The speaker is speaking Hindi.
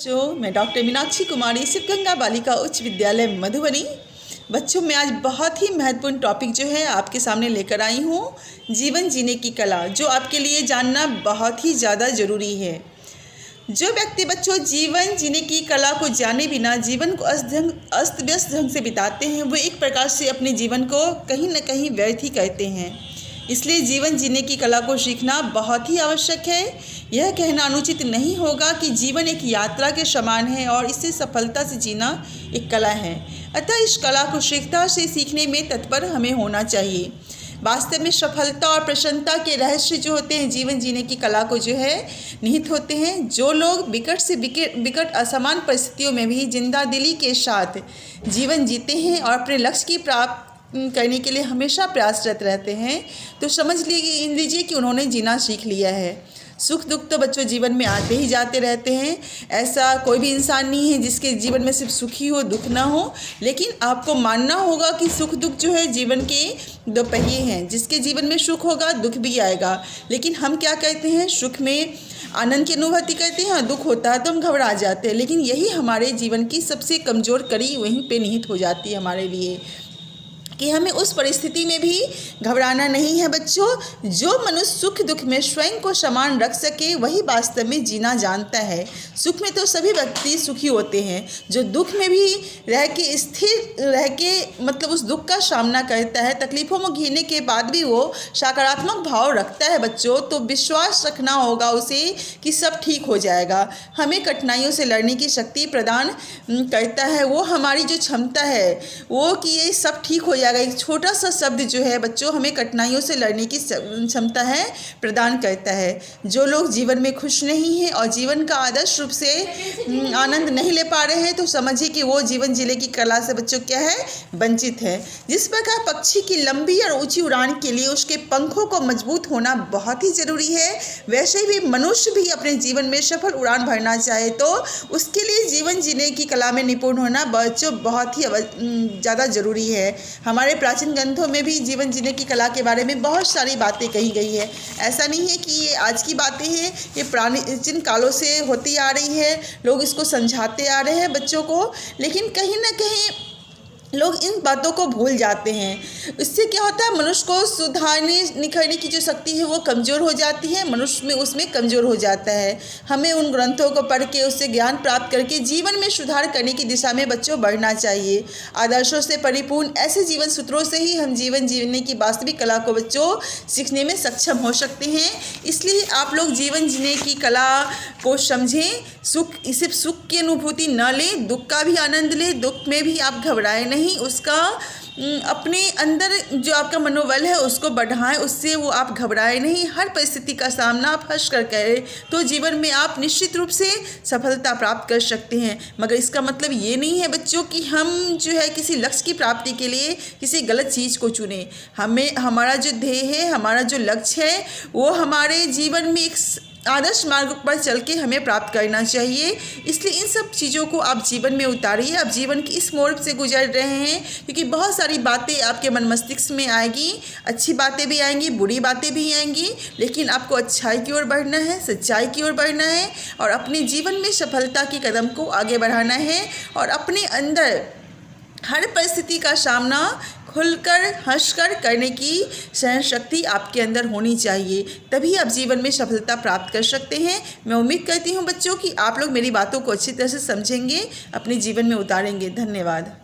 बच्चों, मैं डॉक्टर मीनाक्षी कुमारी सिद्धगंगा बालिका उच्च विद्यालय मधुबनी। बच्चों, मैं आज बहुत ही महत्वपूर्ण टॉपिक जो है आपके सामने लेकर आई हूँ, जीवन जीने की कला, जो आपके लिए जानना बहुत ही ज़्यादा ज़रूरी है। जो व्यक्ति बच्चों जीवन जीने की कला को जाने बिना जीवन को अस्त व्यस्त ढंग से बिताते हैं, वो एक प्रकार से अपने जीवन को कहीं न कहीं व्यर्थ ही करते हैं। इसलिए जीवन जीने की कला को सीखना बहुत ही आवश्यक है। यह कहना अनुचित नहीं होगा कि जीवन एक यात्रा के समान है और इसे सफलता से जीना एक कला है। अतः इस कला को शीघ्रता से सीखने में तत्पर हमें होना चाहिए। वास्तव में सफलता और प्रसन्नता के रहस्य जो होते हैं जीवन जीने की कला को जो है निहित होते हैं। जो लोग विकट से विकट असमान परिस्थितियों में भी जिंदा दिली के साथ जीवन जीते हैं और अपने लक्ष्य की प्राप्त करने के लिए हमेशा प्रयासरत रहते हैं, तो समझ लीजिए कि उन्होंने जीना सीख लिया है। सुख दुख तो बच्चों जीवन में आते ही जाते रहते हैं। ऐसा कोई भी इंसान नहीं है जिसके जीवन में सिर्फ सुखी हो दुख ना हो। लेकिन आपको मानना होगा कि सुख दुख जो है जीवन के दो पहिए हैं। जिसके जीवन में सुख होगा दुख भी आएगा। लेकिन हम क्या कहते हैं, सुख में आनंद की अनुभूति करते हैं और दुख होता है तो हम घबरा जाते हैं। लेकिन यही हमारे जीवन की सबसे कमज़ोर कड़ी वहीं पे निहित हो जाती है हमारे लिए, कि हमें उस परिस्थिति में भी घबराना नहीं है। बच्चों, जो मनुष्य सुख दुख में स्वयं को समान रख सके वही वास्तव में जीना जानता है। सुख में तो सभी व्यक्ति सुखी होते हैं, जो दुख में भी रह के स्थिर रह के मतलब उस दुख का सामना करता है, तकलीफ़ों में घिरने के बाद भी वो सकारात्मक भाव रखता है बच्चों, तो विश्वास रखना होगा उसे कि सब ठीक हो जाएगा। हमें कठिनाइयों से लड़ने की शक्ति प्रदान करता है वो हमारी जो क्षमता है वो, कि ये सब ठीक हो जाएगा। एक छोटा सा शब्द जो है बच्चों हमें कठिनाइयों से लड़ने की क्षमता है प्रदान करता है। जो लोग जीवन में खुश नहीं हैं और जीवन का आदर्श रूप से आनंद नहीं ले पा रहे हैं, तो समझिए कि वो जीवन जीने की कला से बच्चों क्या है, वंचित है। जिस प्रकार पक्षी की लंबी और ऊंची उड़ान के लिए उसके पंखों को मजबूत होना बहुत ही जरूरी है, वैसे ही मनुष्य भी अपने जीवन में सफल उड़ान भरना चाहे तो उसके लिए जीवन जीने की कला में निपुण होना बच्चों बहुत ही ज़्यादा जरूरी है। हमारे प्राचीन ग्रंथों में भी जीवन जीने की कला के बारे में बहुत सारी बातें कही गई है। ऐसा नहीं है कि ये आज की बातें हैं, ये प्राचीन कालों से होती आ रही है। लोग इसको समझाते आ रहे हैं बच्चों को, लेकिन कहीं ना कहीं लोग इन बातों को भूल जाते हैं। इससे क्या होता है, मनुष्य को सुधारने निखरने की जो शक्ति है वो कमज़ोर हो जाती है, मनुष्य में उसमें कमज़ोर हो जाता है। हमें उन ग्रंथों को पढ़ के उससे ज्ञान प्राप्त करके जीवन में सुधार करने की दिशा में बच्चों बढ़ना चाहिए। आदर्शों से परिपूर्ण ऐसे जीवन सूत्रों से ही हम जीवन जीने की वास्तविक कला को बच्चों सीखने में सक्षम हो सकते हैं। इसलिए आप लोग जीवन जीने की कला को समझें। सिर्फ सुख की अनुभूति न लें, दुख का भी आनंद लें। दुख में भी आप घबराएं नहीं, उसका अपने अंदर जो आपका मनोबल है उसको बढ़ाएं, उससे वो आप घबराएं नहीं। हर परिस्थिति का सामना आप हंस कर करें तो जीवन में आप निश्चित रूप से सफलता प्राप्त कर सकते हैं। मगर इसका मतलब ये नहीं है बच्चों कि हम जो है किसी लक्ष्य की प्राप्ति के लिए किसी गलत चीज़ को चुनें। हमें हमारा जो ध्येय है, हमारा जो लक्ष्य है, वो हमारे जीवन में एक आदर्श मार्ग पर चल के हमें प्राप्त करना चाहिए। इसलिए इन सब चीज़ों को आप जीवन में उतारिए। आप जीवन की इस मोड़ से गुजर रहे हैं क्योंकि बहुत सारी बातें आपके मन मस्तिष्क में आएगी, अच्छी बातें भी आएंगी, बुरी बातें भी आएंगी, लेकिन आपको अच्छाई की ओर बढ़ना है, सच्चाई की ओर बढ़ना है और अपने जीवन में सफलता के कदम को आगे बढ़ाना है और अपने अंदर हर परिस्थिति का सामना खुलकर हंसकर करने की सहन शक्ति आपके अंदर होनी चाहिए। तभी आप जीवन में सफलता प्राप्त कर सकते हैं। मैं उम्मीद करती हूँ बच्चों कि आप लोग मेरी बातों को अच्छी तरह से समझेंगे, अपने जीवन में उतारेंगे। धन्यवाद।